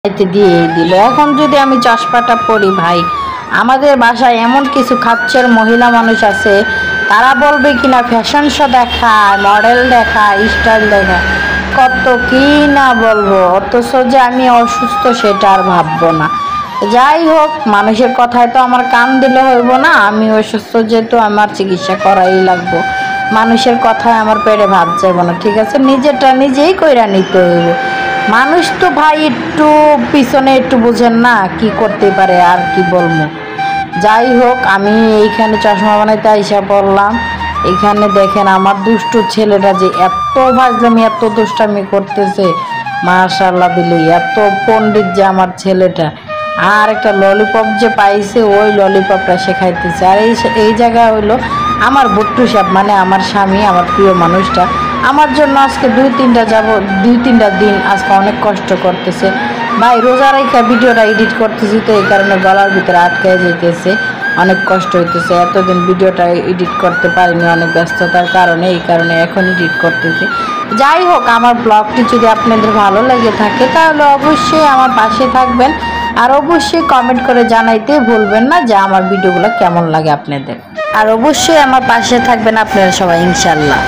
দিয়ে দিল। এখন যদি আমি চশমাটা পরি ভাই, আমাদের বাসায় এমন কিছু খাচ্ছের মহিলা মানুষ আছে, তারা বলবে কিনা ফ্যাশন শো দেখায়, মডেল দেখায়, স্টাইল দেখায়, কত কি না বলবো। অথচ যে আমি অসুস্থ সেটা আর ভাববো না। যাই হোক, মানুষের কথায় তো আমার কান দিলে হইব না। আমি অসুস্থ যেহেতু আমার চিকিৎসা করাই লাগবো। মানুষের কথায় আমার পেটে ভাত যাইব না, ঠিক আছে? নিজেরটা নিজেই কইরা নিতে হইব। মানুষ তো ভাই একটু পিছনে একটু বুঝেন না, কি করতে পারে আর কি বলবো। যাই হোক, আমি এইখানে চশমা বানাইতে আইসা পড়লাম। এখানে দেখেন আমার দুষ্টু ছেলেটা যে এত ফাজলামি, এত দুষ্টামি করতেছে, মাশাআল্লাহ দিলে এত পণ্ডিত যে আমার ছেলেটা। আর একটা ললিপপ যে পাইছে, ওই ললিপপটা সে খাইতেছে। আর এই জায়গা হইলো আমার বট্টু সাহেব, মানে আমার স্বামী, আমার প্রিয় মানুষটা আমার জন্য আজকে 2-3টা দিন আজকে অনেক কষ্ট করতেছে ভাই। রোজা রেখা ভিডিওটা এডিট করতেছি, তো এই কারণে গলার ভিতরে আটকায় যেতেছে, অনেক কষ্ট হইতেছে। এতদিন ভিডিওটা এডিট করতে পারিনি অনেক ব্যস্ততার কারণে, এই কারণে এখন এডিট করতেছি। যাই হোক, আমার ব্লগটি যদি আপনাদের ভালো লেগে থাকে তাহলে অবশ্যই আমার পাশে থাকবেন, আর অবশ্যই কমেন্ট করে জানাইতে ভুলবেন না যে আমার ভিডিওগুলো কেমন লাগে আপনাদের। আর অবশ্যই আমার পাশে থাকবেন আপনারা সবাই, ইনশাল্লাহ।